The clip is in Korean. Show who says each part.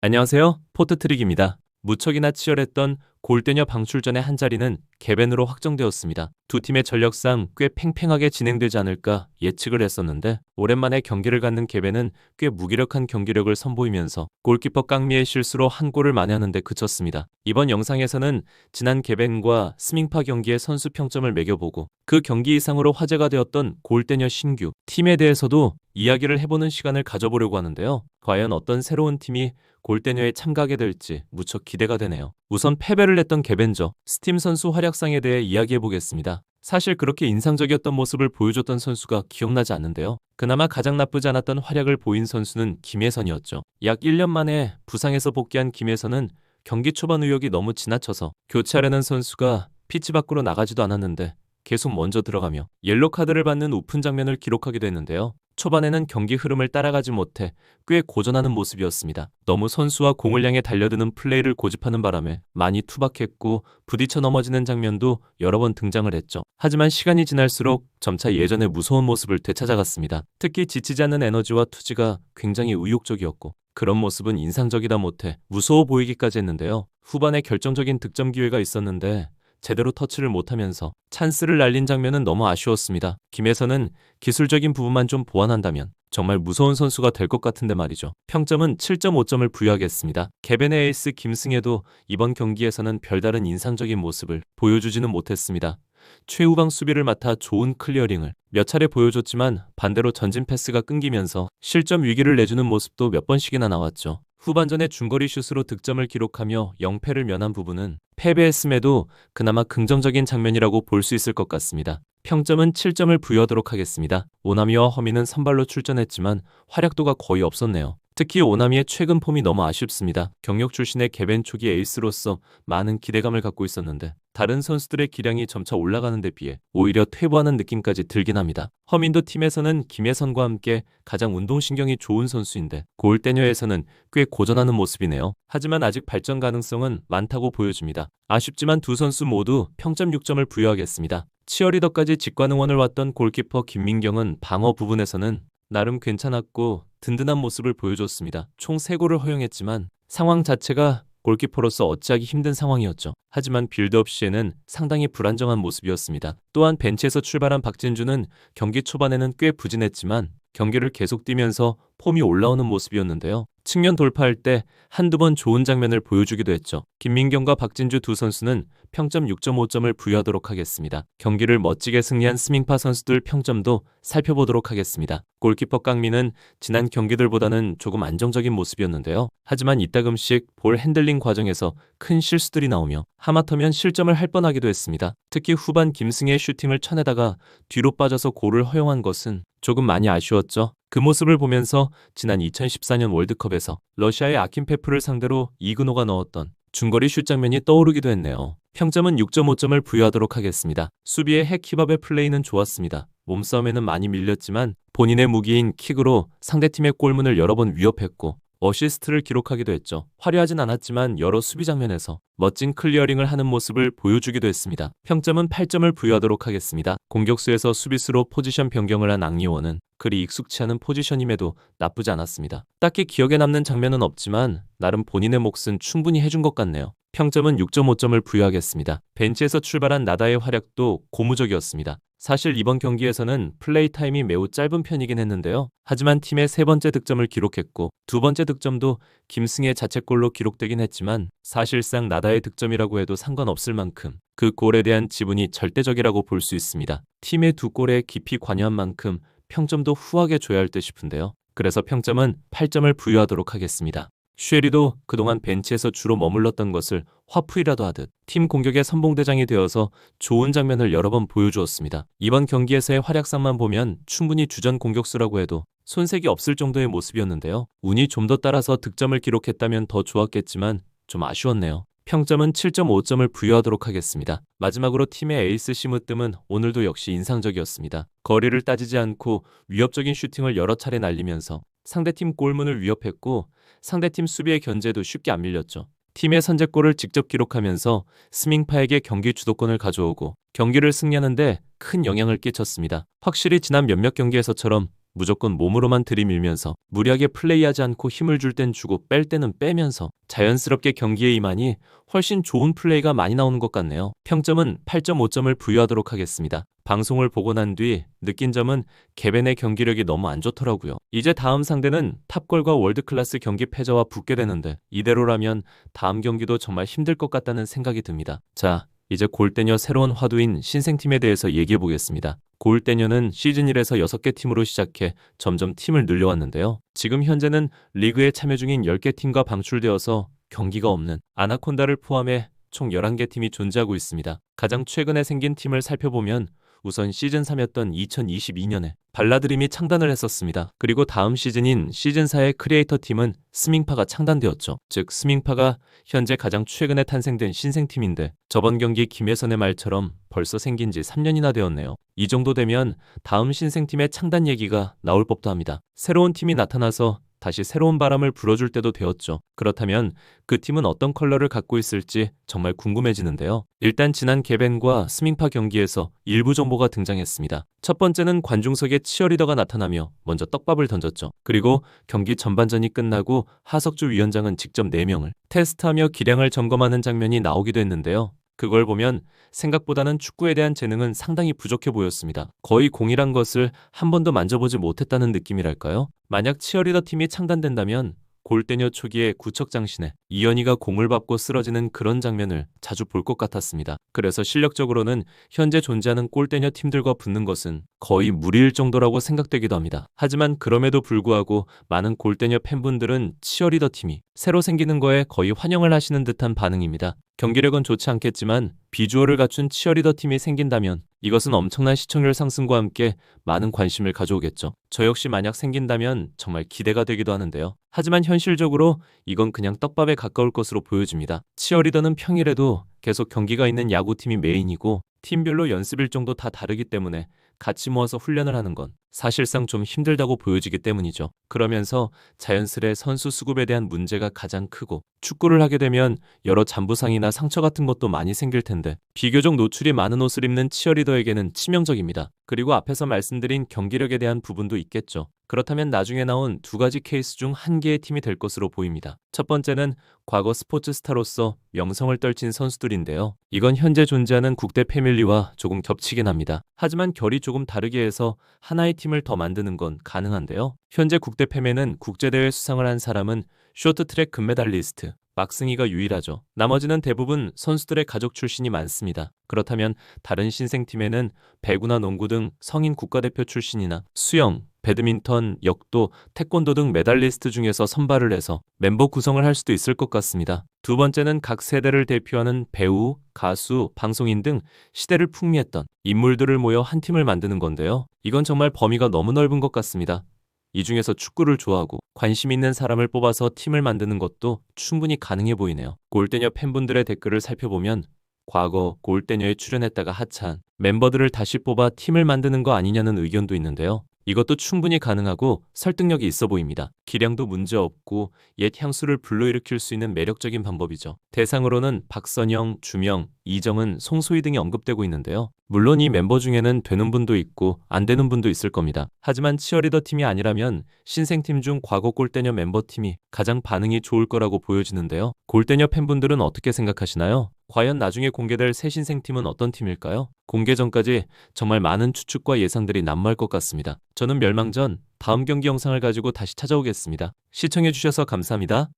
Speaker 1: 안녕하세요. 포트트릭입니다. 무척이나 치열했던 골대녀 방출전의 한 자리는 개벤으로 확정되었습니다. 두 팀의 전력상 꽤 팽팽하게 진행되지 않을까 예측을 했었는데 오랜만에 경기를 갖는 개벤은 꽤 무기력한 경기력을 선보이면서 골키퍼 깡미의 실수로 한 골을 만회하는 데 그쳤습니다. 이번 영상에서는 지난 개벤과 스밍파 경기의 선수 평점을 매겨보고 그 경기 이상으로 화제가 되었던 골대녀 신규 팀에 대해서도 이야기를 해보는 시간을 가져보려고 하는데요. 과연 어떤 새로운 팀이 골대녀에 참가하게 될지 무척 기대가 되네요. 우선 패배를 했던 개벤저, 스팀 선수 활약상에 대해 이야기해보겠습니다. 사실 그렇게 인상적이었던 모습을 보여줬던 선수가 기억나지 않는데요. 그나마 가장 나쁘지 않았던 활약을 보인 선수는 김혜선이었죠. 약 1년 만에 부상에서 복귀한 김혜선은 경기 초반 의욕이 너무 지나쳐서 교체하려는 선수가 피치 밖으로 나가지도 않았는데 계속 먼저 들어가며 옐로 카드를 받는 우픈 장면을 기록하기도 했는데요. 초반에는 경기 흐름을 따라가지 못해 꽤 고전하는 모습이었습니다. 너무 선수와 공을 향해 달려드는 플레이를 고집하는 바람에 많이 투박했고 부딪혀 넘어지는 장면도 여러 번 등장을 했죠. 하지만 시간이 지날수록 점차 예전의 무서운 모습을 되찾아갔습니다. 특히 지치지 않는 에너지와 투지가 굉장히 의욕적이었고 그런 모습은 인상적이다 못해 무서워 보이기까지 했는데요. 후반에 결정적인 득점 기회가 있었는데 제대로 터치를 못하면서 찬스를 날린 장면은 너무 아쉬웠습니다. 김혜선은 기술적인 부분만 좀 보완한다면 정말 무서운 선수가 될 것 같은데 말이죠. 평점은 7.5점을 부여하겠습니다. 개벤의 에이스 김승혜도 이번 경기에서는 별다른 인상적인 모습을 보여주지는 못했습니다. 최후방 수비를 맡아 좋은 클리어링을 몇 차례 보여줬지만 반대로 전진 패스가 끊기면서 실점 위기를 내주는 모습도 몇 번씩이나 나왔죠. 후반전에 중거리 슛으로 득점을 기록하며 0패를 면한 부분은 패배했음에도 그나마 긍정적인 장면이라고 볼 수 있을 것 같습니다. 평점은 7점을 부여하도록 하겠습니다. 오나미와 허미는 선발로 출전했지만 활약도가 거의 없었네요. 특히 오나미의 최근 폼이 너무 아쉽습니다. 경력 출신의 개벤 초기 에이스로서 많은 기대감을 갖고 있었는데 다른 선수들의 기량이 점차 올라가는 데 비해 오히려 퇴보하는 느낌까지 들긴 합니다. 허민도 팀에서는 김혜선과 함께 가장 운동신경이 좋은 선수인데 골대녀에서는 꽤 고전하는 모습이네요. 하지만 아직 발전 가능성은 많다고 보여줍니다. 아쉽지만 두 선수 모두 평점 6점을 부여하겠습니다. 치어리더까지 직관응원을 왔던 골키퍼 김민경은 방어 부분에서는 나름 괜찮았고 든든한 모습을 보여줬습니다. 총 3골을 허용했지만 상황 자체가 골키퍼로서 어찌하기 힘든 상황이었죠. 하지만 빌드업 시에는 상당히 불안정한 모습이었습니다. 또한 벤치에서 출발한 박진주는 경기 초반에는 꽤 부진했지만 경기를 계속 뛰면서 폼이 올라오는 모습이었는데요. 측면 돌파할 때 한두 번 좋은 장면을 보여주기도 했죠. 김민경과 박진주 두 선수는 평점 6.5점을 부여하도록 하겠습니다. 경기를 멋지게 승리한 스밍파 선수들 평점도 살펴보도록 하겠습니다. 골키퍼 깡미는 지난 경기들보다는 조금 안정적인 모습이었는데요. 하지만 이따금씩 볼 핸들링 과정에서 큰 실수들이 나오며 하마터면 실점을 할 뻔하기도 했습니다. 특히 후반 김승혜의 슈팅을 쳐내다가 뒤로 빠져서 골을 허용한 것은 조금 많이 아쉬웠죠. 그 모습을 보면서 지난 2014년 월드컵에서 러시아의 아킨페프를 상대로 이그노가 넣었던 중거리 슛 장면이 떠오르기도 했네요. 평점은 6.5점을 부여하도록 하겠습니다. 수비의 핵히밥의 플레이는 좋았습니다. 몸싸움에는 많이 밀렸지만 본인의 무기인 킥으로 상대팀의 골문을 여러 번 위협했고 어시스트를 기록하기도 했죠. 화려하진 않았지만 여러 수비 장면에서 멋진 클리어링을 하는 모습을 보여주기도 했습니다. 평점은 8점을 부여하도록 하겠습니다. 공격수에서 수비수로 포지션 변경을 한 앙리원은 그리 익숙치 않은 포지션임에도 나쁘지 않았습니다. 딱히 기억에 남는 장면은 없지만 나름 본인의 몫은 충분히 해준 것 같네요. 평점은 6.5점을 부여하겠습니다. 벤치에서 출발한 나다의 활약도 고무적이었습니다. 사실 이번 경기에서는 플레이 타임이 매우 짧은 편이긴 했는데요. 하지만 팀의 3번째 득점을 기록했고 2번째 득점도 김승혜 자책골로 기록되긴 했지만 사실상 나다의 득점이라고 해도 상관없을 만큼 그 골에 대한 지분이 절대적이라고 볼 수 있습니다. 팀의 2골에 깊이 관여한 만큼 평점도 후하게 줘야 할 듯 싶은데요. 그래서 평점은 8점을 부여하도록 하겠습니다. 쉐리도 그동안 벤치에서 주로 머물렀던 것을 화풀이라도 하듯 팀 공격의 선봉대장이 되어서 좋은 장면을 여러 번 보여주었습니다. 이번 경기에서의 활약상만 보면 충분히 주전 공격수라고 해도 손색이 없을 정도의 모습이었는데요. 운이 좀 더 따라서 득점을 기록했다면 더 좋았겠지만 좀 아쉬웠네요. 평점은 7.5점을 부여하도록 하겠습니다. 마지막으로 팀의 에이스 시무뜸은 오늘도 역시 인상적이었습니다. 거리를 따지지 않고 위협적인 슈팅을 여러 차례 날리면서 상대팀 골문을 위협했고 상대팀 수비의 견제도 쉽게 안 밀렸죠. 팀의 선제골을 직접 기록하면서 스밍파에게 경기 주도권을 가져오고 경기를 승리하는 데 큰 영향을 끼쳤습니다. 확실히 지난 몇몇 경기에서처럼 무조건 몸으로만 들이밀면서 무리하게 플레이하지 않고 힘을 줄 땐 주고 뺄 때는 빼면서 자연스럽게 경기에 임하니 훨씬 좋은 플레이가 많이 나오는 것 같네요. 평점은 8.5점을 부여하도록 하겠습니다. 방송을 보고 난 뒤 느낀 점은 개벤의 경기력이 너무 안 좋더라고요. 이제 다음 상대는 탑골과 월드클래스 경기 패자와 붙게 되는데 이대로라면 다음 경기도 정말 힘들 것 같다는 생각이 듭니다. 자, 이제 골대녀 새로운 화두인 신생팀에 대해서 얘기해 보겠습니다. 골대녀는 시즌 1에서 6개 팀으로 시작해 점점 팀을 늘려왔는데요. 지금 현재는 리그에 참여 중인 10개 팀과 방출되어서 경기가 없는 아나콘다를 포함해 총 11개 팀이 존재하고 있습니다. 가장 최근에 생긴 팀을 살펴보면 우선 시즌 3였던 2022년에 발라드림이 창단을 했었습니다. 그리고 다음 시즌인 시즌 4의 크리에이터 팀은 스밍파가 창단되었죠. 즉 스밍파가 현재 가장 최근에 탄생된 신생팀인데 저번 경기 김혜선의 말처럼 벌써 생긴 지 3년이나 되었네요. 이 정도 되면 다음 신생팀의 창단 얘기가 나올 법도 합니다. 새로운 팀이 나타나서 다시 새로운 바람을 불어줄 때도 되었죠. 그렇다면 그 팀은 어떤 컬러를 갖고 있을지 정말 궁금해지는데요. 일단 지난 개벤과 스밍파 경기에서 일부 정보가 등장했습니다. 첫 번째는 관중석에 치어리더가 나타나며 먼저 떡밥을 던졌죠. 그리고 경기 전반전이 끝나고 하석주 위원장은 직접 4명을 테스트하며 기량을 점검하는 장면이 나오기도 했는데요. 그걸 보면 생각보다는 축구에 대한 재능은 상당히 부족해 보였습니다. 거의 공이란 것을 한 번도 만져보지 못했다는 느낌이랄까요? 만약 치어리더 팀이 창단된다면 골대녀 초기에 구척장신에 이현희가 공을 밟고 쓰러지는 그런 장면을 자주 볼 것 같았습니다. 그래서 실력적으로는 현재 존재하는 골대녀 팀들과 붙는 것은 거의 무리일 정도라고 생각되기도 합니다. 하지만 그럼에도 불구하고 많은 골대녀 팬분들은 치어리더 팀이 새로 생기는 거에 거의 환영을 하시는 듯한 반응입니다. 경기력은 좋지 않겠지만 비주얼을 갖춘 치어리더 팀이 생긴다면 이것은 엄청난 시청률 상승과 함께 많은 관심을 가져오겠죠. 저 역시 만약 생긴다면 정말 기대가 되기도 하는데요. 하지만 현실적으로 이건 그냥 떡밥에 가까울 것으로 보여집니다. 치어리더는 평일에도 계속 경기가 있는 야구팀이 메인이고 팀별로 연습 일정도 다 다르기 때문에 같이 모아서 훈련을 하는 건 사실상 좀 힘들다고 보여지기 때문이죠. 그러면서 자연스레 선수 수급에 대한 문제가 가장 크고 축구를 하게 되면 여러 잔부상이나 상처 같은 것도 많이 생길 텐데 비교적 노출이 많은 옷을 입는 치어리더에게는 치명적입니다. 그리고 앞에서 말씀드린 경기력에 대한 부분도 있겠죠. 그렇다면 나중에 나온 2가지 케이스 중 한 개의 팀이 될 것으로 보입니다. 첫 번째는 과거 스포츠 스타로서 명성을 떨친 선수들인데요. 이건 현재 존재하는 국대 패밀리와 조금 겹치긴 합니다. 하지만 결이 조금 다르게 해서 하나의 팀을 더 만드는 건 가능한데요. 현재 국대 패매는 국제대회 수상을 한 사람은 쇼트트랙 금메달리스트 막승희가 유일하죠. 나머지는 대부분 선수들의 가족 출신이 많습니다. 그렇다면 다른 신생팀에는 배구나 농구 등 성인 국가대표 출신이나 수영, 배드민턴, 역도, 태권도 등 메달리스트 중에서 선발을 해서 멤버 구성을 할 수도 있을 것 같습니다. 두 번째는 각 세대를 대표하는 배우, 가수, 방송인 등 시대를 풍미했던 인물들을 모여 한 팀을 만드는 건데요. 이건 정말 범위가 너무 넓은 것 같습니다. 이 중에서 축구를 좋아하고 관심 있는 사람을 뽑아서 팀을 만드는 것도 충분히 가능해 보이네요. 골대녀 팬분들의 댓글을 살펴보면 과거 골대녀에 출연했다가 하차한 멤버들을 다시 뽑아 팀을 만드는 거 아니냐는 의견도 있는데요. 이것도 충분히 가능하고 설득력이 있어 보입니다. 기량도 문제없고 옛 향수를 불러일으킬 수 있는 매력적인 방법이죠. 대상으로는 박선영, 주명, 이정은, 송소희 등이 언급되고 있는데요. 물론 이 멤버 중에는 되는 분도 있고 안 되는 분도 있을 겁니다. 하지만 치어리더 팀이 아니라면 신생팀 중 과거 골대녀 멤버팀이 가장 반응이 좋을 거라고 보여지는데요. 골대녀 팬분들은 어떻게 생각하시나요? 과연 나중에 공개될 새 신생팀은 어떤 팀일까요? 공개 전까지 정말 많은 추측과 예상들이 난무할 것 같습니다. 저는 멸망전 다음 경기 영상을 가지고 다시 찾아오겠습니다. 시청해주셔서 감사합니다.